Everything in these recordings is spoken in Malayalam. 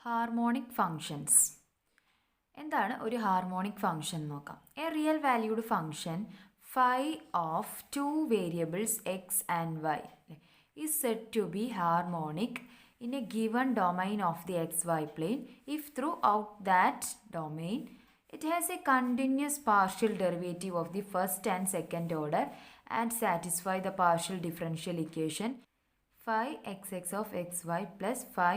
Harmonic functions. എന്താണ് ഒരു ഹാർമോണിക് ഫംഗ്ഷൻ നോക്കാം. A real valued function phi of two variables x and y is said to be harmonic in a given domain of the xy plane if throughout that domain it has a continuous partial derivative of the first and second order and satisfy the partial differential equation phi xx of xy plus phi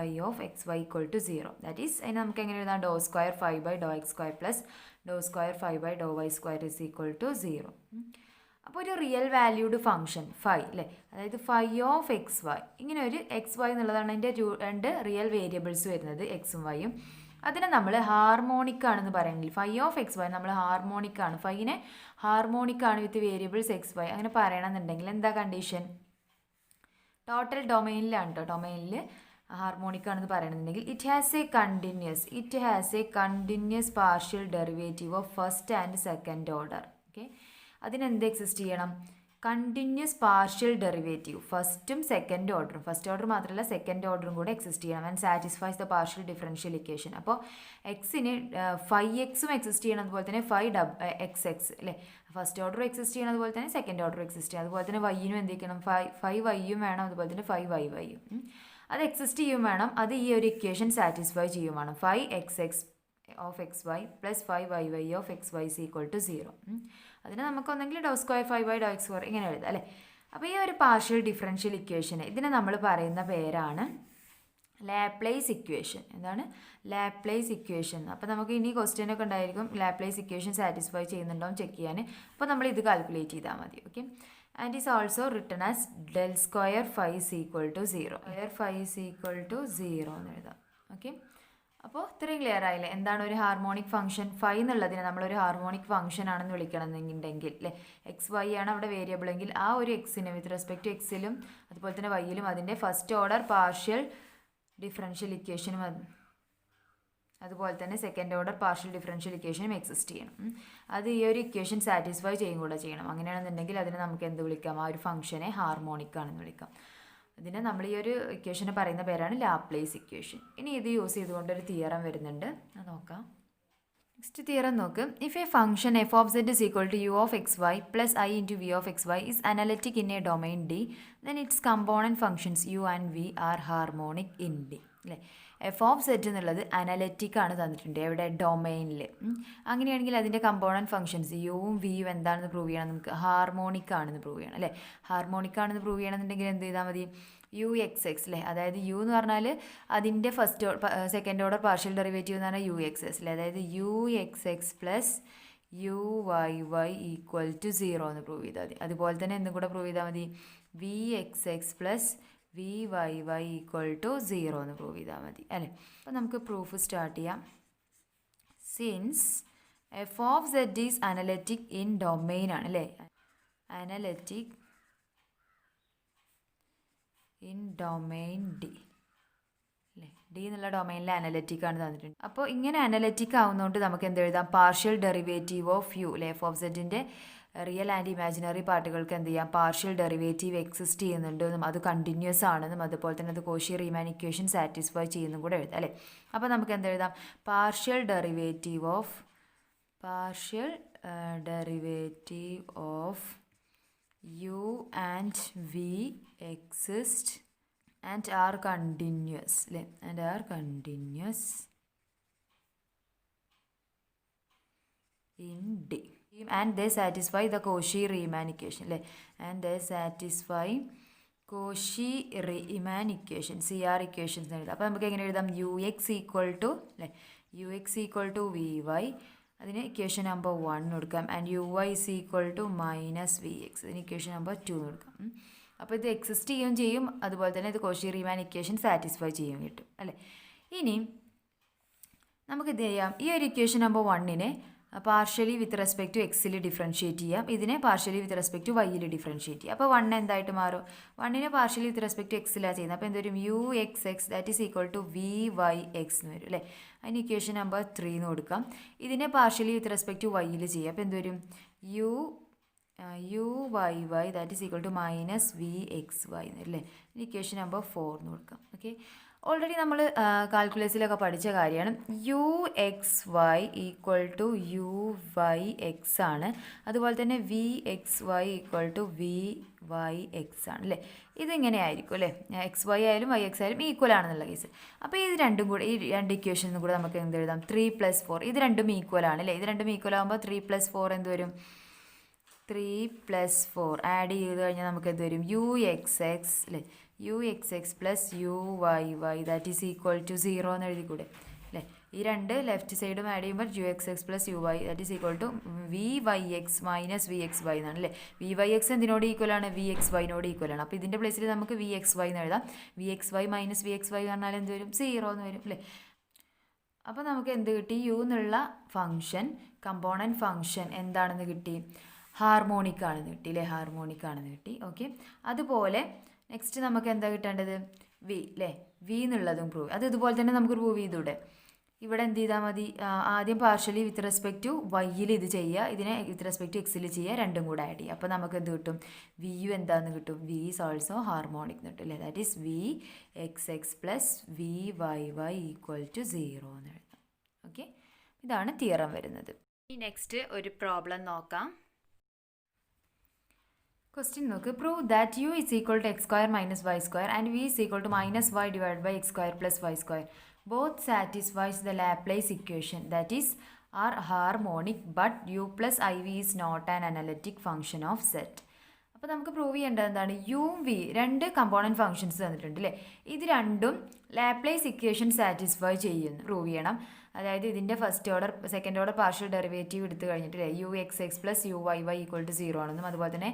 y of xy equal to 0. That is, നമുക്ക് എങ്ങനെ എഴുതാം? Doh square phi by Dr x square plus doh square phi by doh y square is equal to 0. അപ്പോൾ ഒരു റിയൽ വാല്യൂഡ് ഫംഗ്ഷൻ ഫൈ അല്ലേ, അതായത് ഫൈ ഓഫ് എക്സ് വൈ, ഇങ്ങനെ ഒരു എക്സ് വൈ എന്നുള്ളതാണ് അതിൻ്റെ രണ്ട് റിയൽ വേരിയബിൾസ് വരുന്നത് എക്സും വൈയും. അതിനെ നമ്മൾ ഹാർമോണിക് ആണെന്ന് പറയുമെങ്കിൽ ഫൈ ഓഫ് എക്സ് വൈ നമ്മൾ ഹാർമോണിക് ആണ്, ഫൈനെ ഹാർമോണിക് ആണ് വിത്ത് വേരിയബിൾസ് എക്സ് വൈ അങ്ങനെ പറയണമെന്നുണ്ടെങ്കിൽ എന്താ കണ്ടീഷൻ? ടോട്ടൽ ഡൊമൈനിലാണ് കേട്ടോ, ഡൊമൈനിൽ ഹാർമോണിക് ആണെന്ന് പറയണമെന്നുണ്ടെങ്കിൽ it has a continuous partial derivative of first and second order. Okay, അതിനെന്ത് എക്സിസ്റ്റ് ചെയ്യണം? കണ്ടിന്യൂസ് പാർഷ്യൽ ഡെറിവേറ്റീവ് ഫസ്റ്റും സെക്കൻഡ് ഓർഡറും, ഫസ്റ്റ് ഓർഡർ മാത്രമല്ല സെക്കൻഡ് ഓർഡറും കൂടെ എക്സിസ്റ്റ് ചെയ്യണം. And satisfies the partial differential equation. അപ്പോൾ എക്സിന് ഫൈ എക്സും എക്സിസ്റ്റ് ചെയ്യണം, അതുപോലെ തന്നെ ഫൈ എക്സ് എക്സ് അല്ലേ, ഫസ്റ്റ് ഓർഡർ എക്സിസ്റ്റ് ചെയ്യണം, അതുപോലെ തന്നെ സെക്കൻഡ് ഓർഡർ എക്സിസ്റ്റ് ചെയ്യണം. അതുപോലെ തന്നെ വൈനും എന്ത് ചെയ്യണം? ഫൈ വൈയും വേണം, അതുപോലെ തന്നെ ഫൈ വൈയും അത് എക്സിസ്റ്റ് ചെയ്യും വേണം. അത് ഈ ഒരു ഇക്വേഷൻ സാറ്റിസ്ഫൈ ചെയ്യും വേണം. Phi x x of X Y plus phi y of X y is equal to 0. അതിന് നമുക്കൊന്നെങ്കിൽ ഡോ square phi by Dr x square ഇങ്ങനെ എഴുതാം അല്ലേ. അപ്പോൾ ഈ ഒരു പാർഷ്യൽ ഡിഫറൻഷ്യൽ ഇക്വേഷൻ ഇതിനെ നമ്മൾ പറയുന്ന പേരാണ് ലാപ്ലേസ് ഇക്വേഷൻ. എന്താണ്? Laplace equation. അപ്പോൾ നമുക്ക് ഇനി ക്വസ്റ്റ്യൻ ഒക്കെ ഉണ്ടായിരിക്കും ലാപ്ലേസ് ഇക്വേഷൻ സാറ്റിസ്ഫൈ ചെയ്യുന്നുണ്ടോ എന്ന് ചെക്ക് ചെയ്യാൻ. അപ്പോൾ നമ്മൾ ഇത് കാൽക്കുലേറ്റ് ചെയ്താൽ മതി. Okay, and is also written as del square phi is equal to 0. Phi is equal to 0 എന്ന് എഴുതാം. ഓക്കെ, അപ്പോൾ ഇത്രയും ക്ലിയർ ആയില്ലേ എന്താണ് ഒരു ഹാർമോണിക് ഫംഗ്ഷൻ? ഫൈ എന്നുള്ളതിനെ നമ്മളൊരു ഹാർമോണിക് ഫംഗ്ഷൻ ആണെന്ന് വിളിക്കണമെന്നുണ്ടെങ്കിൽ അല്ലേ, എക്സ് വൈ ആണ് അവിടെ വേരിയബിൾ എങ്കിൽ ആ ഒരു എക്സിന് വിത്ത് റെസ്പെക്ട് ടു എക്സിലും അതുപോലെ തന്നെ വൈയിലും അതിൻ്റെ ഫസ്റ്റ് ഓർഡർ പാർഷ്യൽ ഡിഫറൻഷ്യൽ ഇക്വേഷനും അതുപോലെ തന്നെ സെക്കൻഡ് ഓർഡർ പാർഷ്യൽ ഡിഫറൻഷ്യൽ ഇക്വേഷനും എക്സിസ്റ്റ് ചെയ്യണം. അത് ഈ ഒരു ഇക്വേഷൻ സാറ്റിസ്ഫൈ ചെയ്യും കൂടെ ചെയ്യണം. അങ്ങനെയാണെന്നുണ്ടെങ്കിൽ അതിനെ നമുക്ക് എന്ത് വിളിക്കാം? ആ ഒരു ഫംഗ്ഷനെ ഹാർമോണിക് ആണെന്ന് വിളിക്കാം. ഇതിനെ നമ്മൾ ഈ ഒരു ഇക്വേഷനെ പറയുന്ന പേരാണ് ലാപ്ലേസ് ഇക്വേഷൻ. ഇനി ഇത് യൂസ് ചെയ്തുകൊണ്ടൊരു തിയറം വരുന്നുണ്ട്, അത് നോക്കാം. നെക്സ്റ്റ് തിയറം നോക്ക്. If a function F of Z is equal to U of X Y plus I into V of X Y is analytic in a domain D then its component functions U and V are harmonic in D അല്ലേ. എഫ് ഓഫ് സെറ്റ് എന്നുള്ളത് അനലറ്റിക് ആണ് തന്നിട്ടുണ്ട് എവിടെ? ഡൊമൈനിൽ. അങ്ങനെയാണെങ്കിൽ അതിൻ്റെ കമ്പോണൻറ്റ് ഫംഗ്ഷൻസ് യുവും വിയും എന്താണെന്ന് പ്രൂവ് ചെയ്യണം നമുക്ക്? ഹാർമോണിക് ആണെന്ന് പ്രൂവ് ചെയ്യണം അല്ലേ. ഹാർമോണിക് ആണെന്ന് പ്രൂവ് ചെയ്യണമെന്നുണ്ടെങ്കിൽ എന്ത് ചെയ്താൽ മതി? യു എക്സ് എക്സ് അല്ലേ, അതായത് യു എന്ന് പറഞ്ഞാൽ അതിൻ്റെ സെക്കൻഡ് ഓർഡർ പാർഷ്യൽ ഡെറിവേറ്റീവ് എന്ന് പറഞ്ഞാൽ യു എക്സ് എക്സ് അല്ലേ, അതായത് U X X plus U Y equal to 0 എന്ന് പ്രൂവ് ചെയ്താൽ മതി. അതുപോലെ തന്നെ എന്തും കൂടെ പ്രൂവ് ചെയ്താൽ മതി? V X X plus V Y equal to 0 എന്ന് പ്രൂവ് ചെയ്താൽ മതി അല്ലേ. അപ്പോൾ നമുക്ക് പ്രൂഫ് സ്റ്റാർട്ട് ചെയ്യാം. Since F of Z is analytic in domain ആണ് അല്ലേ, അനലറ്റിക് ഇൻ ഡൊമൈൻ ഡി അല്ലേ, ഡി എന്നുള്ള ഡൊമൈനിൽ അനലറ്റിക് ആണ് തന്നിട്ടുണ്ട്. അപ്പോൾ ഇങ്ങനെ അനലറ്റിക് ആവുന്നതുകൊണ്ട് നമുക്ക് എന്ത് എഴുതാം? പാർഷ്യൽ ഡെറിവേറ്റീവ് ഓഫ് യു അല്ലേ, എഫ് ഓഫ് സെഡിൻ്റെ റിയൽ ആൻഡ് ഇമാജിനറി പാർട്ടുകൾക്ക് എന്ത് ചെയ്യാം? പാർഷ്യൽ ഡെറിവേറ്റീവ് എക്സിസ്റ്റ് ചെയ്യുന്നുണ്ടെന്നും അത് കണ്ടിന്യൂസ് ആണെന്നും അതുപോലെ തന്നെ അത് കോഷി റീമാൻ ഇക്വേഷൻ സാറ്റിസ്ഫൈ ചെയ്യുന്നതും കൂടെ എഴുതാം അല്ലേ. അപ്പോൾ നമുക്ക് എന്ത് എഴുതാം? Partial derivative of u and v exist and are continuous in D and they satisfy the Cauchy-Riemann equation അല്ലേ, and they satisfy Cauchy-Riemann equation CR equations എഴുതാം. അപ്പോൾ നമുക്ക് എങ്ങനെ എഴുതാം? യു എക്സ് ഈക്വൽ ടു അല്ലേ, U X equal to V Y, അതിന് ഇക്വേഷൻ നമ്പർ 1 കൊടുക്കാം. And U Y is equal to minus V X, അതിന് ഇക്വേഷൻ നമ്പർ 2 കൊടുക്കാം. അപ്പോൾ ഇത് എക്സിസ്റ്റ് ചെയ്യും, അതുപോലെ തന്നെ ഇത് കോഷി റീമാൻ ഇക്വേഷൻ സാറ്റിസ്ഫൈ ചെയ്യും കിട്ടും അല്ലേ. ഇനി നമുക്ക് ഇത് ചെയ്യാം, ഈ ഒരു ഇക്വേഷൻ നമ്പർ 1നെ പാർഷ്യലി വിത്ത് റെസ്പെക്ട് ടു എക്സിൽ ഡിഫറൻഷ്യേറ്റ് ചെയ്യാം, ഇതിനെ പാർഷ്യലി വിത്ത് റെസ്പെക്ട് ടു വൈയിൽ ഡിഫറൻഷ്യേറ്റ് ചെയ്യാം. അപ്പോൾ 1 എന്തായിട്ട് മാറും? 1നെ പാർഷ്യലി വിത്ത് റെസ്പെക്ട് ടു എക്സിലാണ് ചെയ്യുന്നത്. അപ്പോൾ എന്തൊരു u X x that is equal to V Y x എന്ന് വരും അല്ലേ. അതിന് ഇക്വേഷൻ നമ്പർ 3 എന്ന് കൊടുക്കാം. ഇതിനെ പാർഷ്യലി വിത്ത് റെസ്പെക്ട് ടു വൈയിൽ ചെയ്യാം. അപ്പോൾ എന്തുവരും? U Y that is equal to minus V X Y എന്ന് വരും അല്ലേ. ഇക്വേഷൻ നമ്പർ 4 എന്ന് കൊടുക്കാം. ഓക്കെ, ഓൾറെഡി നമ്മൾ കാൽക്കുലസിലൊക്കെ പഠിച്ച കാര്യമാണ് U X Y equal to U Y X ആണ്. അതുപോലെ തന്നെ V X Y equal to V Y X ആണ് അല്ലേ. ഇതിങ്ങനെ ആയിരിക്കും അല്ലേ, എക്സ് വൈ ആയാലും വൈ എക്സ് ആയാലും ഈക്വൽ ആണെന്നുള്ള കേസ്. അപ്പോൾ ഇത് രണ്ടും കൂടെ, ഈ രണ്ട് ഇക്വേഷനും കൂടെ നമുക്ക് എന്ത് എഴുതാം, 3+4. ഇത് രണ്ടും ഈക്വൽ ആണ് അല്ലേ. ഇത് രണ്ടും ഈക്വൽ ആകുമ്പോൾ 3+4 എന്ത് വരും, 3+4 ആഡ് ചെയ്ത് കഴിഞ്ഞാൽ നമുക്ക് എന്ത് വരും, യു എക്സ് എക്സ് അല്ലേ, U X X plus U Y Y that is equal to 0 എന്ന് എഴുതിക്കൂടെ അല്ലേ. ഈ രണ്ട് ലെഫ്റ്റ് സൈഡും ആഡ് ചെയ്യുമ്പോൾ U X X plus U Y that is equal to V Y X minus V X Y എന്നാണ് അല്ലേ. വി വൈ എക്സ് എന്തിനോട് ഈക്വൽ ആണ്, വി എക്സ് വൈനോട് ഈക്വൽ ആണ്. അപ്പോൾ ഇതിൻ്റെ പ്ലേസിൽ നമുക്ക് വി എക്സ് വൈ എന്ന് എഴുതാം. V X Y minus V X Y പറഞ്ഞാൽ എന്ത് വരും, 0 എന്ന് വരും അല്ലേ. അപ്പോൾ നമുക്ക് എന്ത് കിട്ടി, യു എന്നുള്ള ഫംഗ്ഷൻ കമ്പോണൻറ്റ് ഫംഗ്ഷൻ എന്താണെന്ന് കിട്ടി, ഹാർമോണിക് ആണെന്ന് കിട്ടി അല്ലേ, ഹാർമോണിക് ആണെന്ന് കിട്ടി. ഓക്കെ, അതുപോലെ നെക്സ്റ്റ് നമുക്ക് എന്താ കിട്ടേണ്ടത്, വി അല്ലേ, വി എന്നുള്ളതും പ്രൂവ്. അത് ഇതുപോലെ തന്നെ നമുക്ക് പ്രൂവ് ചെയ്തൂടെ. ഇവിടെ എന്ത് ചെയ്താൽ മതി, ആദ്യം പാർഷ്യലി വിത്ത് റെസ്പെക്ട് ടു വൈയിൽ ഇത് ചെയ്യുക, ഇതിനെ വിത്ത് റെസ്പെക്ട് ടു എക്സിൽ ചെയ്യുക, രണ്ടും കൂടെ ആഡ് ചെയ്യുക. അപ്പോൾ നമുക്ക് എന്ത് കിട്ടും, വി യു എന്താണെന്ന് കിട്ടും, വി ഈസ് ഓൾസോ ഹാർമോണിക് എന്ന് കിട്ടും അല്ലേ. That is V X X plus V Y Y equal to 0 എന്ന് എഴുതാം. ഓക്കെ, ഇതാണ് തിയറം വരുന്നത്. ഇനി നെക്സ്റ്റ് ഒരു പ്രോബ്ലം നോക്കാം. ക്വസ്റ്റ്യൻ നോക്ക്, prove that U is equal to X square minus Y square and V is equal to minus Y divide by X square plus Y square both satisfies the Laplace equation that is are harmonic but U plus I V is not an analytic function of Z. അപ്പോൾ നമുക്ക് പ്രൂവ് ചെയ്യേണ്ടത് എന്താണ്, യുവും വി രണ്ട് കമ്പോണൻറ്റ് ഫംഗ്ഷൻസ് തന്നിട്ടുണ്ട് അല്ലേ. ഇത് രണ്ടും ലാപ്ലേസ് ഇക്വേഷൻ സാറ്റിസ്ഫൈ ചെയ്യുന്നു പ്രൂവ് ചെയ്യണം. അതായത് ഇതിൻ്റെ first order second order partial derivative എടുത്ത് കഴിഞ്ഞിട്ട് അല്ലേ, U X X plus U Y Y equal to 0 ആണെന്നും അതുപോലെ തന്നെ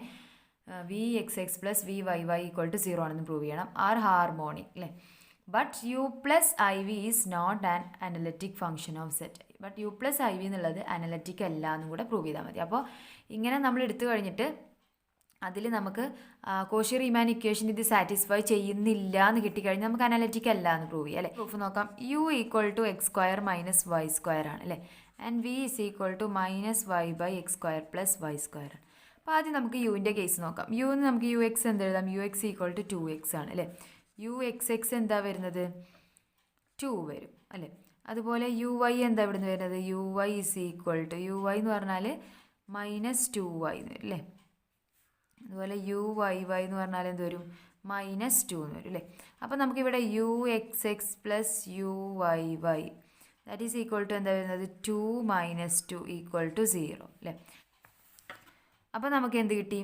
V X X plus V Y Y equal to 0 ആണെന്ന് പ്രൂവ് ചെയ്യണം. ആർ ഹാർമോണിക് അല്ലേ. But U plus I V is not an analytic function of Z. But U plus I V എന്നുള്ളത് അനലിറ്റിക് അല്ല എന്നും കൂടെ പ്രൂവ് ചെയ്താൽ മതി. അപ്പോൾ ഇങ്ങനെ നമ്മൾ എടുത്തു കഴിഞ്ഞിട്ട് അതിൽ നമുക്ക് കോഷി റീമാൻ ഇക്വേഷൻ ഇത് സാറ്റിസ്ഫൈ ചെയ്യുന്നില്ല എന്ന് കിട്ടിക്കഴിഞ്ഞാൽ നമുക്ക് അനലിറ്റിക് അല്ല എന്ന് പ്രൂവ് ചെയ്യാം അല്ലേ. പ്രൂഫ് നോക്കാം. U equal to X square minus Y square ആണ് അല്ലേ. And V is equal to minus Y by X square plus Y square ആണ്. അപ്പോൾ ആദ്യം നമുക്ക് യുവിൻ്റെ കേസ് നോക്കാം. യു എന്ന് നമുക്ക് യു എക്സ് എന്ത് എഴുതാം, U X equal to 2x ആണ് അല്ലേ. യു എക്സ് എക്സ് എന്താ വരുന്നത്, 2 വരും അല്ലേ. അതുപോലെ യു വൈ എന്താ ഇവിടുന്ന് വരുന്നത്, U Y is equal to U Y എന്ന് പറഞ്ഞാൽ മൈനസ് 2y എന്ന് വരും അല്ലേ. അതുപോലെ യു വൈ വൈ എന്ന് പറഞ്ഞാൽ എന്ത് വരും, -2 എന്ന് വരും അല്ലേ. അപ്പോൾ നമുക്കിവിടെ U X X plus U Y Y that is equal to എന്താ വരുന്നത്, 2 - 2 ഈക്വൽ ടു 0 അല്ലേ. അപ്പോൾ നമുക്ക് എന്ത് കിട്ടി,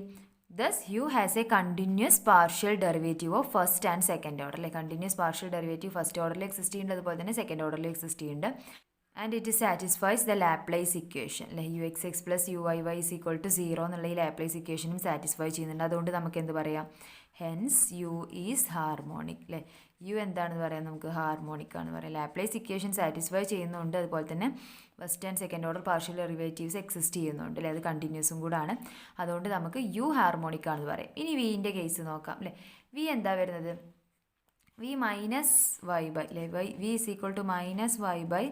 thus u has a continuous partial derivative of first and second order അല്ലേ. കണ്ടിന്യൂസ് പാർഷ്യൽ ഡെറിവേറ്റീവ് ഫസ്റ്റ് ഓർഡറിൽ എക്സിസ്റ്റ് ചെയ്യുന്നുണ്ട്, അതുപോലെ തന്നെ സെക്കൻഡ് ഓർഡറിൽ എക്സിസ്റ്റ് ചെയ്യുന്നുണ്ട്. And it satisfies the Laplace equation അല്ലേ. U X X plus U Y y is equal to 0 എന്നുള്ള ഈ ലാപ്ലേസ് ഇക്വേഷനും സാറ്റിസ്ഫൈ ചെയ്യുന്നുണ്ട്. അതുകൊണ്ട് നമുക്ക് എന്ത് പറയാം, ഹെൻസ് യു ഈസ് ഹാർമോണിക് അല്ലേ. യു എന്താണെന്ന് പറയാം, നമുക്ക് ഹാർമോണിക് ആണെന്ന് പറയാം. ലാപ്ലേസ് ഇക്വേഷൻ സാറ്റിസ്ഫൈ ചെയ്യുന്നുണ്ട്, അതുപോലെ തന്നെ first and second order partial derivatives exist ചെയ്യുന്നുണ്ട് അല്ലേ. അത് കണ്ടിന്യൂസും കൂടാണ്, അതുകൊണ്ട് നമുക്ക് യു ഹാർമോണിക് ആണെന്ന് പറയാം. ഇനി വിൻ്റെ കേസ് നോക്കാം അല്ലേ. വി എന്താ വരുന്നത്, വി മൈനസ് വൈ ബൈ അല്ലേ. V is equal to minus Y by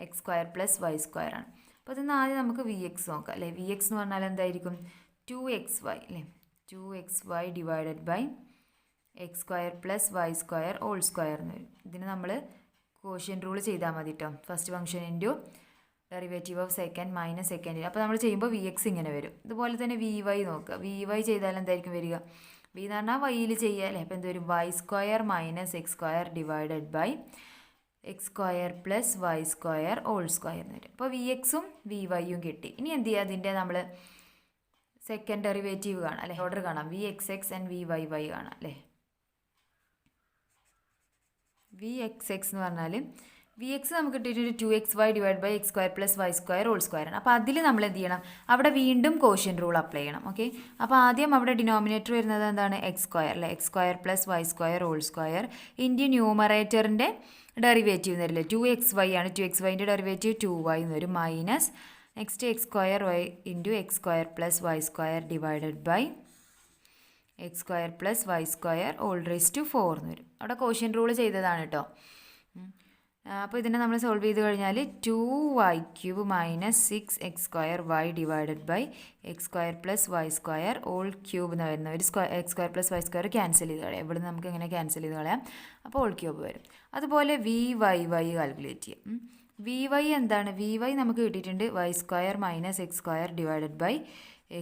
X square plus Y square ആണ്. അപ്പോൾ ഇതിന് ആദ്യം നമുക്ക് വി എക്സ് നോക്കാം അല്ലേ. വി എക്സ് എന്ന് പറഞ്ഞാൽ എന്തായിരിക്കും, 2xy അല്ലേ. 2xy divided by X square plus Y square whole square എന്ന് വരും. ഇതിന് നമ്മൾ കോഷ്യൻ റൂൾ ചെയ്താൽ മതി കേട്ടോ. First function into derivative of second minus second. അപ്പോൾ നമ്മൾ ചെയ്യുമ്പോൾ വി എക്സ് ഇങ്ങനെ വരും. ഇതുപോലെ തന്നെ വി വൈ നോക്കുക. വി വൈ ചെയ്താൽ എന്തായിരിക്കും വരിക, വി എന്ന് പറഞ്ഞാൽ വൈയിൽ ചെയ്യുക അല്ലേ. അപ്പോൾ എന്ത് വരും, Y square minus X square divided by X square plus Y square whole square എന്ന് വരും. അപ്പോൾ വി എക്സും വി വൈയും കിട്ടി. ഇനി എന്ത് ചെയ്യുക, അതിൻ്റെ നമ്മൾ സെക്കൻഡ് ഡെറിവേറ്റീവ് കാണാം അല്ലേ, ഓർഡർ കാണാം. V X X and V Y Y കാണാം അല്ലേ. വി എക്സ് എക്സ് എന്ന് പറഞ്ഞാൽ വി എക്സ് നമുക്ക് കിട്ടിയിട്ടൊരു 2xy divide by X square plus Y square whole square ആണ്. അപ്പോൾ അതിൽ നമ്മൾ എന്ത് ചെയ്യണം, അവിടെ വീണ്ടും കോഷ്യൻ റൂൾ അപ്ലൈ ചെയ്യണം. ഓക്കെ, അപ്പോൾ ആദ്യം അവിടെ ഡിനോമിനേറ്റർ വരുന്നത് എന്താണ്, എക്സ് സ്ക്വയർ അല്ലേ. X square plus Y square whole square into ന്യൂമറേറ്ററിൻ്റെ ഡെറിവേറ്റീവ് എന്ന് വരില്ലേ, 2xy ആണ്. 2xyൻ്റെ ഡെറിവേറ്റീവ് 2y എന്ന് വരും, minus next x square y into x square plus Y square divided by X square plus Y square whole raise to 4 എന്ന് വരും. അവിടെ കോഷ്യൻ റൂൾ ചെയ്തതാണ് കേട്ടോ. അപ്പോൾ ഇതിനെ നമ്മൾ സോൾവ് ചെയ്ത് കഴിഞ്ഞാൽ 2y³ minus 6x² divided by x² + y² whole cube എന്ന് വരുന്ന ഒരു x² + y² ക്യാൻസൽ ചെയ്ത് കളയാം. ഇവിടെ നമുക്ക് എങ്ങനെ ക്യാൻസൽ ചെയ്ത് കളയാം, അപ്പോൾ ഹോൾ ക്യൂബ് വരും. അതുപോലെ vy കാൽക്കുലേറ്റ് ചെയ്യാം. vy എന്താണ്, vy നമുക്ക് കിട്ടിയിട്ടുണ്ട് y² - x² divided by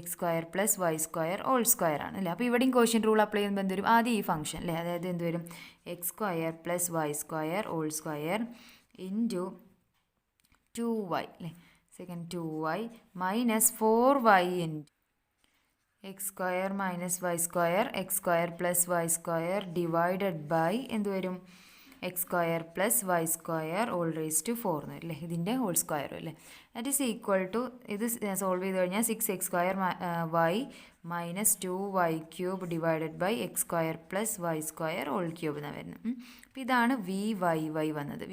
x² + y² whole square ആണ് അല്ലേ. അപ്പോൾ ഇവിടെയും കോഷ്യൻ്റ് റൂൾ അപ്ലൈ ചെയ്യുമ്പോൾ എന്ത് വരും, ആദ്യം ഈ ഫംഗ്ഷൻ അല്ലേ, അതായത് എന്ത് വരും x² + y² whole square into 2y അല്ലേ, second 2y minus 4y into x² - y² x² + y² divided by എന്ത് വരും x² + y² whole raise to 4 എന്ന് വരും അല്ലേ, ഇതിൻ്റെ ഹോൾ സ്ക്വയർ അല്ലേ. ദാറ്റ് ഈസ് ഈക്വൽ ടു ഇത് സോൾവ് ചെയ്ത് കഴിഞ്ഞാൽ 6x² y minus 2y³ divided by x² + y² whole cube എന്നാണ് വരുന്നത്. അപ്പോൾ ഇതാണ് vy വന്നത്.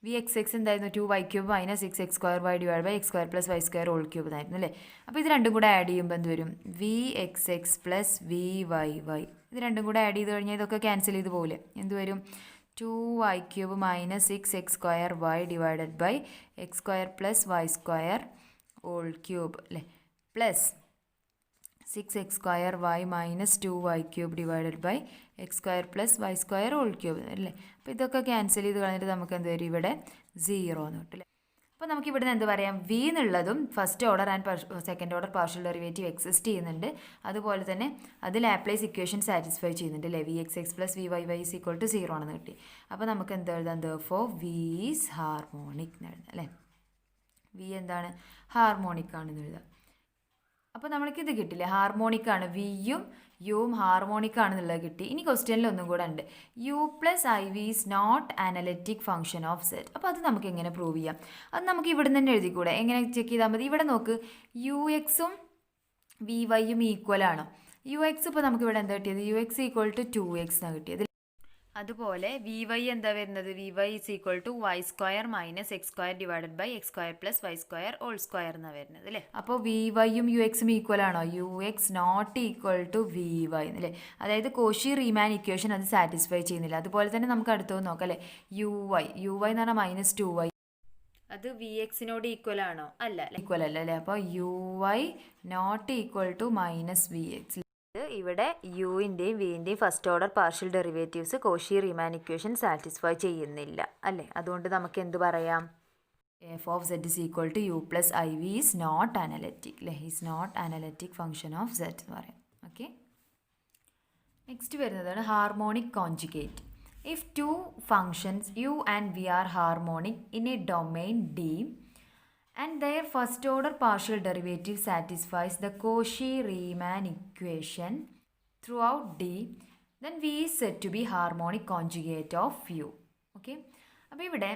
vxx എന്തായിരുന്നു, 2y³ minus 6x² divide by x² + y² whole cube എന്നായിരുന്നു അല്ലേ. അപ്പോൾ ഇത് രണ്ടും കൂടെ ആഡ് ചെയ്യുമ്പോൾ എന്ത് വരും, vxx + vyy. ഇത് രണ്ടും കൂടെ ആഡ് ചെയ്ത് കഴിഞ്ഞാൽ ഇതൊക്കെ ക്യാൻസൽ ചെയ്ത് പോകില്ലേ, എന്ത് വരും 2y³ minus 6x² divided by x² + y² whole cube അല്ലേ, plus 6x² minus 2y³ divided by x² + y² whole cube അല്ലേ. അപ്പോൾ ഇതൊക്കെ ക്യാൻസൽ ചെയ്ത് കളഞ്ഞിട്ട് നമുക്ക് എന്ത് വരും, ഇവിടെ 0 എന്ന് കിട്ടും അല്ലേ. അപ്പോൾ നമുക്ക് ഇവിടെ നിന്ന് എന്ത് പറയാം, v എന്നുള്ളതും first order and second order partial derivative exist ചെയ്യുന്നുണ്ട്, അതുപോലെ തന്നെ അത് ലാപ്ലേസ് ഇക്വേഷൻ സാറ്റിസ്ഫൈ ചെയ്യുന്നുണ്ട് അല്ലേ. vxx + vyy = 0 ആണെന്ന് കിട്ടി. അപ്പോൾ നമുക്ക് എന്ത് എഴുതാം, therefore v is harmonic എന്ന് എഴുതാം അല്ലേ. v എന്താണ്, ഹാർമോണിക് ആണെന്ന് എഴുതാം. അപ്പോൾ നമ്മൾക്ക് ഇത് കിട്ടില്ലേ, ഹാർമോണിക് ആണ്, വിയും യുവും ഹാർമോണിക് ആണെന്നുള്ളത് കിട്ടി. ഇനി ക്വസ്റ്റ്യനിൽ ഒന്നും കൂടെ ഉണ്ട്, u + iv is not analytic function of Z. അപ്പോൾ അത് നമുക്ക് എങ്ങനെ പ്രൂവ് ചെയ്യാം, അത് നമുക്ക് ഇവിടെ നിന്ന് തന്നെ എഴുതിക്കൂടെ, എങ്ങനെ ചെക്ക് ചെയ്താൽ മതി. ഇവിടെ നോക്ക്, ux-ഉം vyയും ഈക്വൽ ആണോ, ux ഇപ്പോൾ നമുക്ക് ഇവിടെ എന്താ കിട്ടിയത്, ux = 2x എന്നാണ് കിട്ടിയത്. അതുപോലെ vy എന്താ വരുന്നത്, vy = y² minus x² divided by x² + y² whole square എന്നാണ് വരുന്നത് അല്ലേ. അപ്പോൾ vyയും ux-ഉം ഈക്വൽ ആണോ, ux not equal to vy അല്ലേ, അതായത് കോഷി റീമാൻ ഇക്വേഷൻ അത് സാറ്റിസ്ഫൈ ചെയ്യുന്നില്ല. അതുപോലെ തന്നെ നമുക്ക് അടുത്തത് നോക്കാം അല്ലേ, uy എന്ന് പറഞ്ഞാൽ -2y, അത് vx-നോട് ഈക്വൽ ആണോ, അല്ല ഈക്വൽ അല്ല അല്ലേ. അപ്പോൾ uy not equal to -vx. ഇവിടെ യുവിൻ്റെയും വിൻ്റെയും first order partial derivatives Cauchy Riemann equation satisfy ചെയ്യുന്നില്ല അല്ലേ. അതുകൊണ്ട് നമുക്ക് എന്ത് പറയാം, f of z is equal to u plus iv is not analytic അല്ലേ, is not analytic function of z എന്ന് പറയാം. ഓക്കെ, നെക്സ്റ്റ് വരുന്നതാണ് harmonic conjugate. if two functions u and v are harmonic in a domain D and their first order partial derivative satisfies the Cauchy-Riemann equation throughout D, then V is said to be harmonic conjugate of U. Okay, അപ്പോൾ ഇവിടെ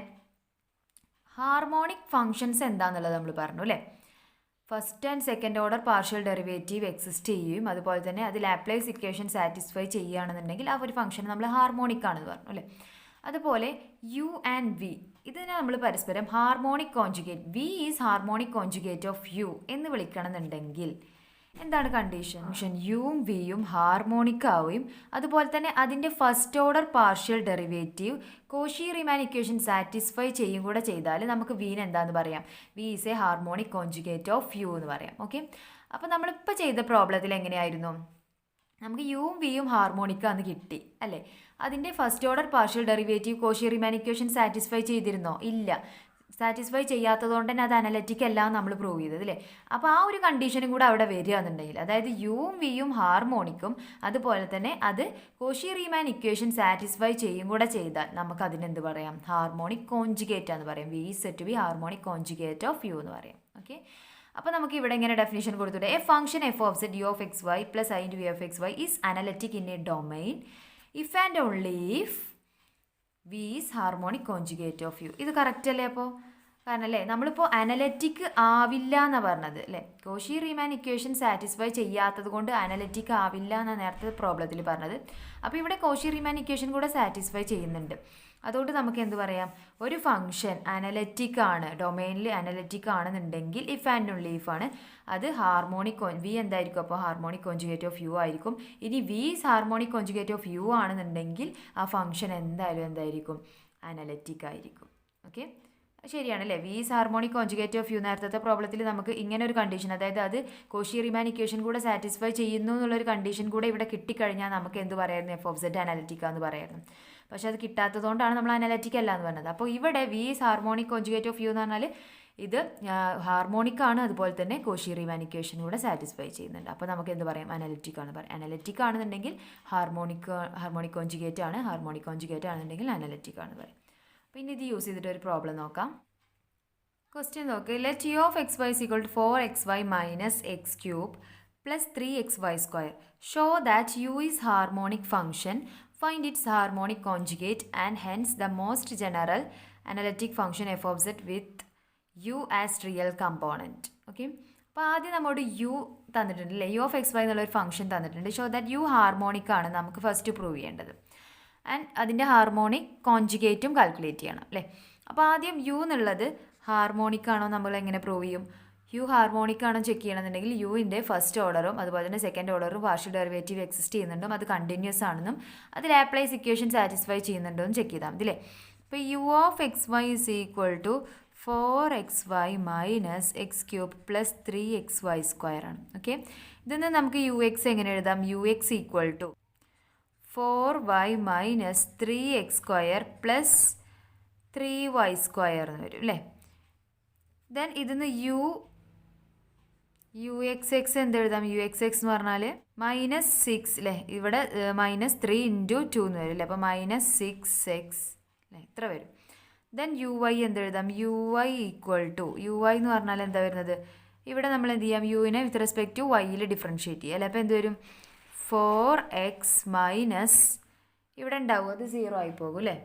ഹാർമോണിക് ഫങ്ഷൻസ് എന്താണെന്നുള്ളത് നമ്മൾ പറഞ്ഞു അല്ലേ. First and second order partial derivative exist ചെയ്യുകയും അതുപോലെ തന്നെ അത് ലാപ്ലേസ് ഇക്വേഷൻ സാറ്റിസ്ഫൈ ചെയ്യുകയാണെന്നുണ്ടെങ്കിൽ ആ ഒരു ഫംഗ്ഷൻ നമ്മൾ ഹാർമോണിക് ആണെന്ന് പറഞ്ഞു അല്ലേ. അതുപോലെ യു ആൻഡ് വി ഇതിനെ നമ്മൾ പരസ്പരം harmonic conjugate, V is harmonic conjugate of U എന്ന് വിളിക്കണമെന്നുണ്ടെങ്കിൽ എന്താണ് കണ്ടീഷൻ, യുവും വിയും ഹാർമോണിക് ആവുകയും അതുപോലെ തന്നെ അതിൻ്റെ first order partial derivative Cauchy Riemann equation satisfy ചെയ്യും കൂടെ ചെയ്താൽ നമുക്ക് വീന് എന്താണെന്ന് പറയാം, V is a harmonic conjugate of U എന്ന് പറയാം. ഓക്കെ, അപ്പോൾ നമ്മളിപ്പോൾ ചെയ്ത പ്രോബ്ലത്തിൽ എങ്ങനെയായിരുന്നു, നമുക്ക് യുവും വിയും ഹാർമോണിക്കാന്ന് കിട്ടി അല്ലേ. അതിൻ്റെ first order partial derivative Cauchy Riemann equation satisfy ചെയ്തിരുന്നോ, ഇല്ല, സാറ്റിസ്ഫൈ ചെയ്യാത്തതുകൊണ്ട് തന്നെ അത് അനലറ്റിക് അല്ല നമ്മൾ പ്രൂവ് ചെയ്തത് അല്ലേ. അപ്പോൾ ആ ഒരു കണ്ടീഷനും കൂടെ അവിടെ വരിക എന്നുണ്ടെങ്കിൽ, അതായത് യുവും വിയും ഹാർമോണിക്കും അതുപോലെ തന്നെ അത് കോഷി റീമാൻ ഇക്വേഷൻ സാറ്റിസ്ഫൈ ചെയ്യും കൂടെ ചെയ്താൽ നമുക്ക് അതിനെന്ത് പറയാം, ഹാർമോണിക് കോൺജുഗേറ്റ് എന്ന് പറയാം. V is said to be harmonic conjugate of U എന്ന് പറയാം. ഓക്കെ, അപ്പോൾ നമുക്ക് ഇവിടെ ഇങ്ങനെ ഡെഫിനിഷൻ കൊടുത്തിട്ട് a function F of z u of X Y plus I into V of X y is analytic in a domain if and only if v is harmonic conjugate of u. ഇത് കറക്റ്റ് അല്ലേ? അപ്പോൾ കാരണം അല്ലേ നമ്മളിപ്പോൾ അനലറ്റിക് ആവില്ല എന്നാണ് പറഞ്ഞത് അല്ലേ, കോഷി റീമാൻ ഇക്വേഷൻ സാറ്റിസ്ഫൈ ചെയ്യാത്തത് കൊണ്ട് അനലറ്റിക് ആവില്ല എന്നാണ് നേരത്തെ പ്രോബ്ലത്തിൽ പറഞ്ഞത്. അപ്പോൾ ഇവിടെ കോഷി റീമാൻ ഇക്വേഷൻ കൂടെ സാറ്റിസ്ഫൈ ചെയ്യുന്നുണ്ട്. അതുകൊണ്ട് നമുക്ക് എന്ത് പറയാം, ഒരു ഫംഗ്ഷൻ അനലറ്റിക് ആണ്, ഡൊമൈനിൽ അനലറ്റിക് ആണെന്നുണ്ടെങ്കിൽ ഇഫ് ആൻഡ് ഓൺലി ഇഫ് ആണ്, അത് ഹാർമോണിക് വി എന്തായിരിക്കും, അപ്പോൾ ഹാർമോണിക് കോഞ്ചുഗേറ്റ് ഓഫ് യു ആയിരിക്കും. ഇനി v is harmonic conjugate of u ആണെന്നുണ്ടെങ്കിൽ ആ ഫംഗ്ഷൻ എന്തായിരിക്കും, അനലറ്റിക് ആയിരിക്കും. ഓക്കെ, ശരിയാണല്ലേ. V is harmonic conjugate of u നേരത്തെ പ്രോബ്ലത്തിൽ നമുക്ക് ഇങ്ങനെ ഒരു കണ്ടീഷൻ, അതായത് അത് കോഷി റീമാൻ ഇക്വേഷൻ കൂടെ സാറ്റിസ്ഫൈ ചെയ്യുന്നു എന്നുള്ളൊരു കണ്ടീഷൻ കൂടെ ഇവിടെ കിട്ടിക്കഴിഞ്ഞാൽ നമുക്ക് എന്ത് പറയായിരുന്നു, എഫ് ഓഫ് സെഡ് അനലറ്റിക് എന്ന് പറയായിരുന്നു. പക്ഷെ അത് കിട്ടാത്തതുകൊണ്ടാണ് നമ്മൾ അനലറ്റിക് അല്ല എന്ന് പറഞ്ഞത്. അപ്പോൾ ഇവിടെ v is harmonic conjugate of U എന്ന് പറഞ്ഞാൽ ഇത് ഹാർമോണിക് ആണ്, അതുപോലെ തന്നെ കോഷി റീമാൻ ഇക്വേഷൻ കൂടെ സാറ്റിസ്ഫൈ ചെയ്യുന്നുണ്ട്. അപ്പോൾ നമുക്ക് എന്ത് പറയാം, അനലറ്റിക് ആണ് പറയാം. അനലറ്റിക് ആണെന്നുണ്ടെങ്കിൽ ഹാർമോണിക് കോഞ്ചുഗേറ്റ് ആണ്, ഹാർമോണിക് കോഞ്ചുഗേറ്റ് ആണെന്നുണ്ടെങ്കിൽ അനലറ്റിക് ആണ് പറയാം. പിന്നെ ഇത് യൂസ് ചെയ്തിട്ട് ഒരു പ്രോബ്ലം നോക്കാം. ക്വസ്റ്റ്യൻ നോക്ക്. Let u of X Y is equal to 4xy minus x cube plus 3xy square. Show that u is harmonic function. Find its harmonic conjugate and hence the most general analytic function F of z with u as real component. Okay, അപ്പോൾ ആദ്യം നമ്മോട് യു തന്നിട്ടുണ്ട് അല്ലേ, യു ഓഫ് എക്സ് വൈ എന്നുള്ളൊരു ഫംഗ്ഷൻ തന്നിട്ടുണ്ട്. ഷോ ദാറ്റ് യു ഹാർമോണിക് ആണ് നമുക്ക് ഫസ്റ്റ് പ്രൂവ് ചെയ്യേണ്ടത്. ആൻഡ് അതിൻ്റെ ഹാർമോണിക് കോഞ്ചുഗേറ്റും കാൽക്കുലേറ്റ് ചെയ്യണം അല്ലേ. അപ്പോൾ ആദ്യം യു എന്നുള്ളത് ഹാർമോണിക് ആണോ നമ്മൾ എങ്ങനെ പ്രൂവ് ചെയ്യും, യു ഹാർമോണിക് ആണോ ചെക്ക് ചെയ്യണമെന്നുണ്ടെങ്കിൽ യുവിൻ്റെ ഫസ്റ്റ് ഓർഡറും അതുപോലെ തന്നെ സെക്കൻഡ് ഓർഡറും പാർഷ്യൽ ഡെറിവേറ്റീവ് എക്സിസ്റ്റ് ചെയ്യുന്നുണ്ടും അത് കണ്ടിന്യൂസ് ആണെന്നും അത് ലാപ്ലേസ് ഇക്വേഷൻ സാറ്റിസ്ഫൈ ചെയ്യുന്നുണ്ടോയെന്ന് ചെക്ക് ചെയ്താൽ മതി അല്ലേ. അപ്പോൾ u of X Y is equal to 4xy minus x cube plus 3xy square ആണ്. ഓക്കെ, ഇതിൽ നമുക്ക് യു എക്സ് എങ്ങനെ എഴുതാം, U X equal to 4y minus 3x square plus 3y square എന്ന് വരും അല്ലേ. ദെൻ ഇതിന്ന് യു എക്സ് എക്സ് എന്തെഴുതാം, യു എക്സ് എക്സ് എന്ന് പറഞ്ഞാൽ -6 അല്ലേ, ഇവിടെ -3 × 2 എന്ന് വരും അല്ലേ. അപ്പോൾ -6x അല്ലേ, ഇത്ര വരും. ദെൻ യു വൈ എന്തെഴുതാം, u Y equal to, U Y എന്ന് പറഞ്ഞാൽ എന്താ വരുന്നത്, ഇവിടെ നമ്മൾ എന്ത് ചെയ്യാം, യുവിനെ വിത്ത് റെസ്പെക്ട് ടു വൈയിൽ ഡിഫറൻഷ്യേറ്റ് ചെയ്യുക അല്ലേ. അപ്പോൾ എന്ത് വരും, 4x മൈനസ് ഇവിടെ ഉണ്ടാവും, അത് 0 ആയി പോകും അല്ലേ.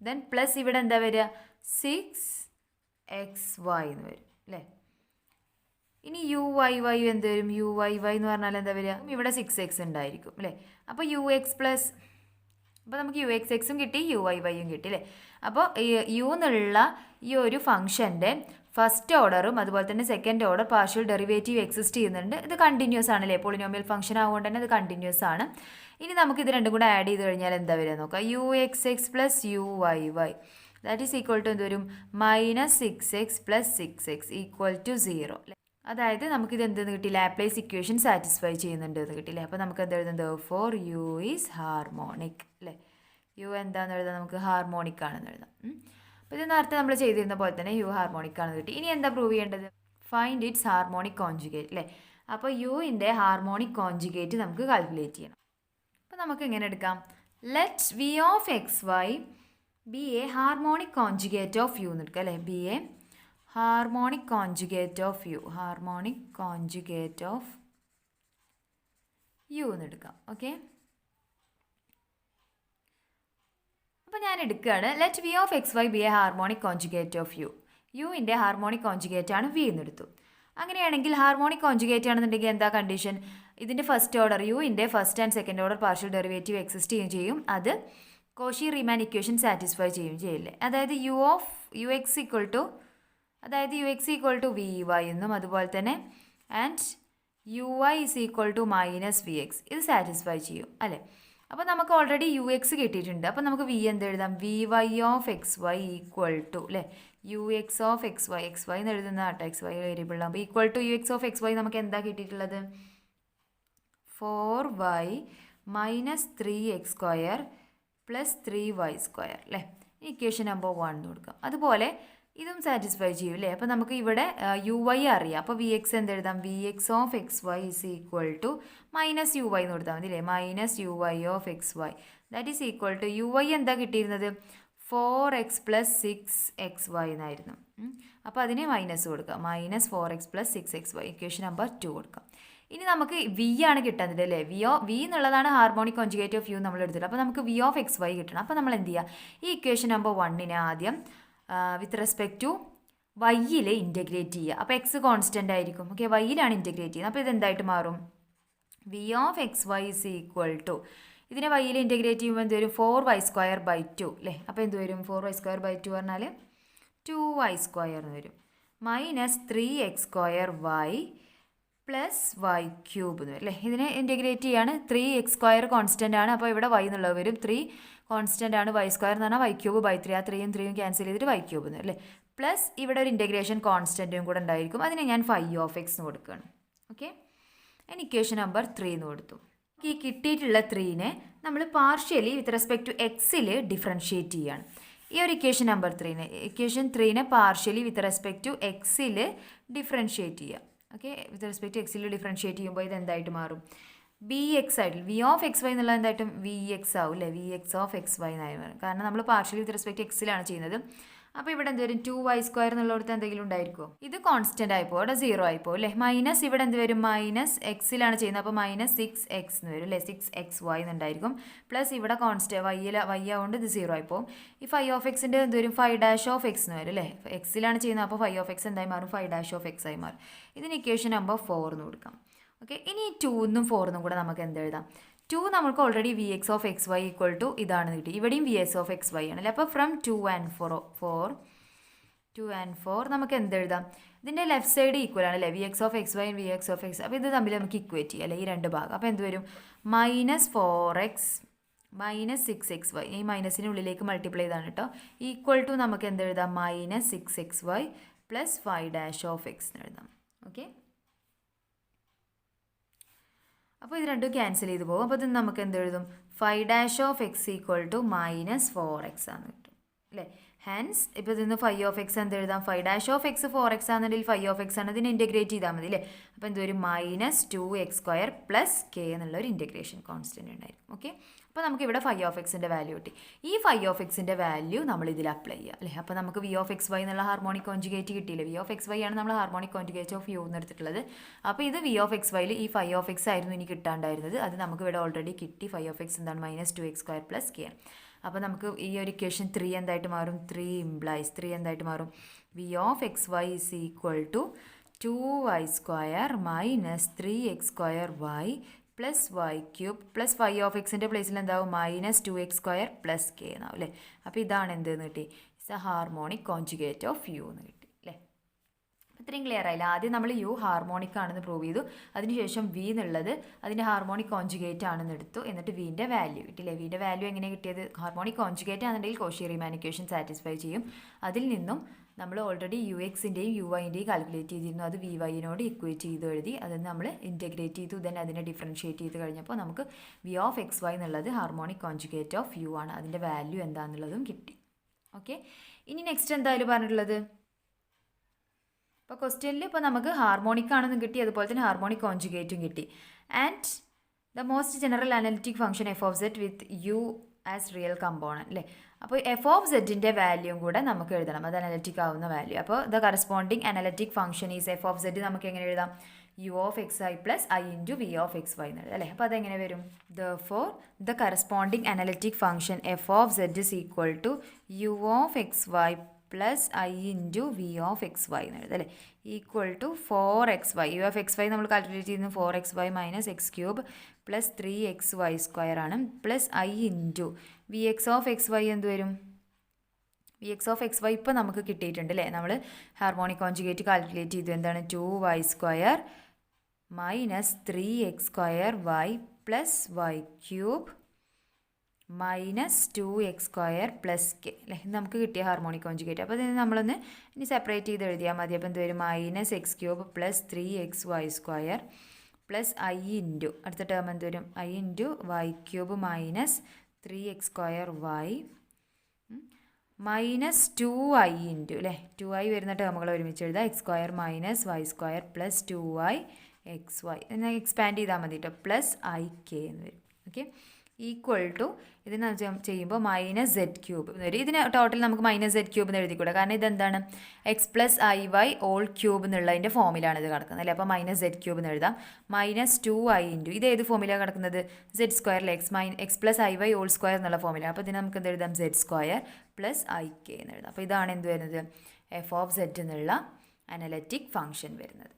ദെൻ പ്ലസ് ഇവിടെ എന്താ വരിക, 6xy എന്ന് വരും അല്ലേ. ഇനി യു വൈ വൈ എന്ത് വരും, യു വൈ വൈ എന്ന് പറഞ്ഞാൽ എന്താ വരിക, ഇവിടെ 6x ഉണ്ടായിരിക്കും അല്ലേ. അപ്പോൾ യു എക്സ് പ്ലസ്, അപ്പോൾ നമുക്ക് യു എക്സ് എക്സും കിട്ടി, യു വൈ വൈയും കിട്ടി അല്ലേ. അപ്പോൾ യു എന്നുള്ള ഈ ഒരു ഫംഗ്ഷൻ്റെ ഫസ്റ്റ് ഓർഡറും അതുപോലെ തന്നെ second order partial derivative exist ചെയ്യുന്നുണ്ട്. ഇത് കണ്ടിന്യൂസ് ആണല്ലേ, പോളിനോമിയൽ ഫംഗ്ഷൻ ആവുകൊണ്ട് തന്നെ ഇത് കണ്ടിന്യൂസ് ആണ്. ഇനി നമുക്ക് ഇത് രണ്ടും കൂടെ ആഡ് ചെയ്ത് കഴിഞ്ഞാൽ എന്താ വരിക നോക്കാം, u X X plus U Y Y that is equal to എന്ത് വരും, -6x plus 6x equal to 0 അല്ലേ. അതായത് നമുക്കിത് എന്തെന്ന് കിട്ടി, ലാപ്ലേസ് ഇക്വേഷൻ സാറ്റിസ്ഫൈ ചെയ്യുന്നുണ്ട് എന്ന് കിട്ടില്ലേ. അപ്പോൾ നമുക്ക് എന്ത് എഴുതുന്നത്, ഫോർ യു ഈസ് ഹാർമോണിക് അല്ലേ. യു എന്താണെന്ന് എഴുതാം, നമുക്ക് ഹാർമോണിക് ആണെന്ന് എഴുതാം. അപ്പോൾ ഇത് നേരത്തെ നമ്മൾ ചെയ്തിരുന്ന പോലെ തന്നെ യു ഹാർമോണിക് ആണെന്ന് കിട്ടി. ഇനി എന്താ പ്രൂവ് ചെയ്യേണ്ടത്, ഫൈൻഡ് ഇറ്റ്സ് ഹാർമോണിക് കോഞ്ചുഗേറ്റ് അല്ലേ. അപ്പോൾ യുവിൻ്റെ ഹാർമോണിക് കോഞ്ചുഗേറ്റ് നമുക്ക് കാൽക്കുലേറ്റ് ചെയ്യണം. അപ്പോൾ നമുക്ക് എങ്ങനെ എടുക്കാം, let v of X y be a harmonic conjugate of U എന്ന് എടുക്കുക അല്ലേ. Be a harmonic conjugate of u, harmonic conjugate of U എന്ന് എടുക്കാം. ഓക്കെ, അപ്പോൾ ഞാൻ എടുക്കുകയാണ്, let v of X y be a harmonic conjugate of u. യുവിൻ്റെ ഹാർമോണിക് കോഞ്ചുഗേറ്റ് ആണ് വി എന്നെടുത്തു. അങ്ങനെയാണെങ്കിൽ ഹാർമോണിക് കോഞ്ചുഗേറ്റ് ആണെന്നുണ്ടെങ്കിൽ എന്താ കണ്ടീഷൻ, ഇതിൻ്റെ ഫസ്റ്റ് ഓർഡർ യുവിൻ്റെ first and second order partial derivative exist ചെയ്യും, അത് കോഷി റീമാൻ ഇക്വേഷൻ സാറ്റിസ്ഫൈ ചെയ്യില്ലേ. അതായത് U X equal to V y എന്നും അതുപോലെ തന്നെ and U Y is equal to -vx ഇത് സാറ്റിസ്ഫൈ ചെയ്യും അല്ലേ. അപ്പോൾ നമുക്ക് ഓൾറെഡി യു എക്സ് കിട്ടിയിട്ടുണ്ട്. അപ്പോൾ നമുക്ക് വി എന്ത് എഴുതാം, v y of X Y equal to അല്ലേ U x of X Y എന്ന് എഴുതുന്ന കേട്ടോ, എക്സ് വൈ വേരിയബിൾ ആകുമ്പോൾ equal to u x of X y നമുക്ക് എന്താ കിട്ടിയിട്ടുള്ളത്, 4y minus 3x² plus 3y² അല്ലേ. ഇക്വേഷൻ നമ്പർ 1 കൊടുക്കാം. അതുപോലെ ഇതും സാറ്റിസ്ഫൈ ചെയ്യും അല്ലേ. അപ്പോൾ നമുക്ക് ഇവിടെ യു വൈ അറിയാം. അപ്പോൾ വി എക്സ് എന്ത് എഴുതാം, V x of X Y is equal to minus u Y എന്ന് കൊടുത്താൽ മതി അല്ലേ, minus u y of X y that is equal to U y എന്താ കിട്ടിയിരുന്നത്, 4x പ്ലസ് 6xy എന്നായിരുന്നു. അപ്പോൾ അതിനെ മൈനസ് കൊടുക്കാം, -4x plus 6xy equation number 2 കൊടുക്കാം. ഇനി നമുക്ക് വി ആണ് കിട്ടുന്നത് അല്ലേ, വി എന്നുള്ളതാണ് ഹാർമോണിക് കോഞ്ചുഗേറ്റ് ഓഫ് യു നമ്മൾ എടുത്തിട്ട്. അപ്പോൾ നമുക്ക് വി ഓഫ് എക്സ് വൈ കിട്ടണം. അപ്പോൾ നമ്മൾ എന്ത് ചെയ്യുക, ഈ ഇക്വേഷൻ നമ്പർ 1നെ ആദ്യം വിത്ത് റെസ്പെക്ട് ടു വൈയിൽ ഇൻറ്റഗ്രേറ്റ് ചെയ്യുക. അപ്പോൾ എക്സ് കോൺസ്റ്റൻ്റ് ആയിരിക്കും. ഓക്കെ, വൈയിലാണ് ഇൻറ്റഗ്രേറ്റ് ചെയ്യുന്നത്. അപ്പോൾ ഇതെന്തായിട്ട് മാറും, v of X Y is equal to ഇതിനെ വൈയിൽ ഇൻറ്റഗ്രേറ്റ് ചെയ്യുമ്പോൾ എന്ത് വരും 4y² 2 അല്ലേ. അപ്പോൾ എന്ത് വരും 4y² 2 പറഞ്ഞാൽ 2y² എന്ന് വരും. -3x² പ്ലസ് y³ എന്ന് വരും അല്ലേ. ഇതിനെ ഇൻറ്റഗ്രേറ്റ് ചെയ്യാണ്. 3x² കോൺസ്റ്റൻ്റ് ആണ്. അപ്പോൾ ഇവിടെ y എന്നുള്ളത് വരും. 3 കോൺസ്റ്റൻ്റ് ആണ്. y² എന്ന് പറഞ്ഞാൽ y³ 3 ആ 3യും 3യും ക്യാൻസൽ ചെയ്തിട്ട് y³ എന്ന് അല്ലേ. പ്ലസ് ഇവിടെ ഒരു ഇൻറ്റഗ്രേഷൻ കോൺസ്റ്റൻറ്റും കൂടെ ഉണ്ടായിരിക്കും. അതിനെ ഞാൻ φ(x) എന്ന് കൊടുക്കുകയാണ്. ഓക്കെ, ഇനി ഇക്വേഷൻ നമ്പർ 3 എന്ന് കൊടുത്തു. ഈ കിട്ടിയിട്ടുള്ള 3നെ നമ്മൾ പാർഷ്യലി വിത്ത് റെസ്പെക്ട് ടു എക്സിൽ ഡിഫറൻഷ്യേറ്റ് ചെയ്യുകയാണ്. ഈ ഒരു ഇക്വേഷൻ നമ്പർ 3നെ പാർഷ്യലി വിത്ത് റെസ്പെക്ട് ടു എക്സിൽ ഡിഫറൻഷ്യേറ്റ് ചെയ്യുക. ഓക്കെ, വിത്ത് റെസ്പെക്ട് ടു എക്സിൽ ഡിഫറൻഷ്യേറ്റ് ചെയ്യുമ്പോൾ ഇത് എന്തായിട്ട് മാറും? vx ആയിട്ട് v(x, y) എന്നുള്ള എന്തായിട്ടും vx ആവും അല്ലേ. vx(x, y) എന്നായി മാറും. കാരണം നമ്മൾ പാർഷ്യലി വിത്ത് റെസ്പെക്ട് ടു എക്സിലാണ് ചെയ്യുന്നത്. അപ്പോൾ ഇവിടെ എന്ത് വരും? 2y² എന്നുള്ളടത്ത് എന്തെങ്കിലും ഉണ്ടായിരിക്കുമോ? ഇത് കോൺസ്റ്റൻ്റ് ആയിപ്പോ, അവിടെ 0 ആയിപ്പോ അല്ലേ. മൈനസ് ഇവിടെ എന്ത് വരും? മൈനസ് എക്സിലാണ് ചെയ്യുന്നത്. അപ്പോൾ -6x എന്ന് വരും അല്ലേ. 6xy എന്നുണ്ടായിരിക്കും. പ്ലസ് ഇവിടെ കോൺസ്റ്റൻ്റ് y ആവുകൊണ്ട് ഇത് 0 ആയിപ്പോ. ഈ φ(x)ൻ്റെ എന്ത് വരും? φ'(x) എന്ന് വരും അല്ലേ. എക്സിലാണ് ചെയ്യുന്നത്. അപ്പോൾ φ(x) എന്തായി മാറും? φ'(x) ആയി മാറും. ഇതിന് ഇക്വേഷൻ നമ്പർ 4 എന്ന് കൊടുക്കാം. ഓക്കെ, ഇനി 2 ഫോർ കൂടെ നമുക്ക് എന്ത് എഴുതാം? 2 നമുക്ക് ഓൾറെഡി vx(xy) = ഇതാണ് കിട്ടി. ഇവിടെയും vx(xy) ആണല്ലേ. അപ്പോൾ ഫ്രം 2 and 4 നമുക്ക് എന്ത് എഴുതാം? ഇതിൻ്റെ ലെഫ്റ്റ് സൈഡ് ഈക്വൽ ആണ് അല്ലേ. vx(xy) vx(x). അപ്പോൾ ഇത് തമ്മിൽ നമുക്ക് ഇക്വേറ്റ് ചെയ്യാം അല്ലേ, ഈ രണ്ട് ഭാഗം. അപ്പോൾ എന്ത് വരും? -4x -6xy, ഈ മൈനസിനുള്ളിലേക്ക് മൾട്ടിപ്ലൈ ചെയ്താണ് കേട്ടോ. = നമുക്ക് എന്ത് എഴുതാം? -6xy പ്ലസ് φ'(x) എന്ന് എഴുതാം. ഓക്കെ, അപ്പോൾ ഇത് രണ്ടും ക്യാൻസൽ ചെയ്ത് പോകും. അപ്പോൾ ഇത് നമുക്ക് എന്ത് എഴുതും? φ'(x) = -4x ആണ് കിട്ടും അല്ലേ. ഹെൻസ് ഇപ്പോൾ ഇതിന്ന് φ(x) എന്ത് എഴുതാം? φ'(x) 4x ആണെന്നുണ്ടെങ്കിൽ φ(x) ആണ്. ഇതിനെ ഇൻറ്റഗ്രേറ്റ് ചെയ്താൽ മതി അല്ലേ. അപ്പോൾ എന്ത് വരും? -2x² പ്ലസ് k എന്നുള്ളൊരു ഇൻറ്റഗ്രേഷൻ കോൺസ്റ്റൻറ്റ് ഉണ്ടായിരിക്കും. ഓക്കെ, അപ്പോൾ നമുക്ക് ഇവിടെ φ(x)ൻ്റെ വാല്യൂ കിട്ടി. ഈ φ(x)ൻ്റെ വാല്യൂ നമ്മൾ ഇതിൽ അപ്ലൈ ചെയ്യുക അല്ലേ. അപ്പോൾ നമുക്ക് v(xy) എന്നുള്ള ഹാർമോണിക് കോൺജുഗേറ്റ് കിട്ടിയില്ലേ. v(xy) ആണ് നമ്മൾ ഹാർമോണിക് കോൺജുഗേറ്റ് ഓഫ് u എന്ന് എടുത്തിട്ടുള്ളത്. അപ്പോൾ ഇത് v(xy)ൽ ഈ φ(x) ആയിരുന്നു ഇനി കിട്ടാണ്ടായിരുന്നത്. അത് നമുക്ക് ഇവിടെ ഓൾറെഡി കിട്ടി. φ(x) എന്താണ്? -2x² plus k. അപ്പോൾ നമുക്ക് ഈ ഒരു ഇക്വേഷൻ 3 എന്തായിട്ട് മാറും? 3 എന്തായിട്ട് മാറും? v(xy) = 2y² -3x² plus y³ plus φ(x)ൻ്റെ പ്ലേസിൽ എന്താവും? -2x² പ്ലസ് k എന്നാവും അല്ലേ. അപ്പോൾ ഇതാണ് എന്തെന്ന് കിട്ടി? It's A harmonic conjugate of u എന്ന് കിട്ടി അല്ലേ. ഇത്രയും ക്ലിയർ ആയില്ല. ആദ്യം നമ്മൾ u ഹാർമോണിക് ആണെന്ന് പ്രൂവ് ചെയ്തു. അതിനുശേഷം v എന്നുള്ളത് അതിൻ്റെ ഹാർമോണിക് കോൺജുഗേറ്റ് ആണെന്ന് എടുത്തു. എന്നിട്ട് വിൻ്റെ വാല്യൂ കിട്ടില്ലേ. വിൻ്റെ വാല്യൂ എങ്ങനെ കിട്ടിയത്? ഹാർമോണിക് കോൺജുഗേറ്റ് ആണെന്നുണ്ടെങ്കിൽ കോഷി-റീമാൻ ഇക്വേഷൻ സാറ്റിസ്ഫൈ ചെയ്യും. അതിൽ നിന്നും നമ്മൾ ഓൾറെഡി ux-ൻ്റെയും uy-ൻ്റെയും കാൽക്കുലേറ്റ് ചെയ്തിരുന്നു. അത് vy-നോട് ഇക്വേറ്റ് ചെയ്ത് എഴുതി. അത് നമ്മൾ ഇൻറ്റഗ്രേറ്റ് ചെയ്തു. ദെൻ അതിനെ ഡിഫറൻഷ്യേറ്റ് ചെയ്ത് കഴിഞ്ഞപ്പോൾ നമുക്ക് v(xy) എന്നുള്ളത് ഹാർമോണിക് കോൺജുഗേറ്റ് ഓഫ് u ആണ്. അതിൻ്റെ വാല്യൂ എന്താണെന്നുള്ളതും കിട്ടി. ഓക്കെ, ഇനി നെക്സ്റ്റ് എന്തായാലും പറഞ്ഞിട്ടുള്ളത്? അപ്പോൾ ക്വസ്റ്റ്യനിൽ ഇപ്പോൾ നമുക്ക് ഹാർമോണിക് ആണെന്നും കിട്ടി, അതുപോലെ തന്നെ ഹാർമോണിക് കോൺജുഗേറ്റും കിട്ടി. And the most general analytic function f(z) with u as real component അല്ലേ. അപ്പോൾ f(z)ൻ്റെ വാല്യൂയും കൂടെ നമുക്ക് എഴുതണം. അത് അനലിറ്റിക് ആവുന്ന വാല്യൂ. അപ്പോൾ the corresponding analytic function is f(z) നമുക്ക് എങ്ങനെ എഴുതാം? u(xi) പ്ലസ് i × v(xy) എന്ന് എഴുതാം അല്ലേ. അപ്പോൾ അതെങ്ങനെ വരും? therefore the corresponding analytic function f(z) is equal to u(xy) plus i × v(xy) എന്ന് എഴുതാം അല്ലേ. = 4xy. u(xy) നമ്മൾ കാൽക്കുലേറ്റ് ചെയ്യുന്നത് 4xy - x³ പ്ലസ് 3xy² ആണ്. പ്ലസ് i × vx(xy) എന്ത് വരും? vx(xy) ഇപ്പോൾ നമുക്ക് കിട്ടിയിട്ടുണ്ട് അല്ലേ. നമ്മൾ ഹാർമോണിക് കോൺജുഗേറ്റ് കാൽക്കുലേറ്റ് ചെയ്തു. എന്താണ്? 2y² -3x² plus y³ -2x² plus k അല്ലേ. ഇത് നമുക്ക് കിട്ടിയ ഹാർമോണിക് കോൺജുഗേറ്റ്. അപ്പോൾ ഇതിന് നമ്മളൊന്ന് ഇനി സെപ്പറേറ്റ് ചെയ്ത് എഴുതിയാൽ മതി. അപ്പോൾ എന്ത് വരും? -x³ plus 3xy² plus i × അടുത്ത ടേം എന്ത് വരും? i × y³ minus 3x² minus 2i × അല്ലേ. 2i വരുന്ന ടേമുകൾ ഒരുമിച്ച് എഴുതാം. x² minus y² plus 2i(xy) എന്നാൽ എക്സ്പാൻഡ് ചെയ്താൽ മതി കേട്ടോ. പ്ലസ് ik എന്ന് വരും. ഓക്കെ, = ഇതിന് ചെയ്യുമ്പോൾ -z³ വരും. ഇതിന് ടോട്ടൽ നമുക്ക് -z³ എന്ന് എഴുതിക്കൂടെ. കാരണം ഇതെന്താണ്? x + iy all cube എന്നുള്ളതിൻ്റെ ഫോമിലാണ് ഇത് കിടക്കുന്നത് അല്ലേ. അപ്പോൾ -z³ എന്ന് എഴുതാം. -2i × ഇത് ഏത് ഫോമിലാണ് കിടക്കുന്നത്? z² x + iy all square എന്നുള്ള ഫോമിലാണ്. അപ്പോൾ ഇതിന് നമുക്ക് എന്ത് എഴുതാം? z² പ്ലസ് ik എന്ന് എഴുതാം. അപ്പോൾ ഇതാണ് എന്ത് വരുന്നത്? f(z) എന്നുള്ള അനലിറ്റിക് ഫംഗ്ഷൻ വരുന്നത്.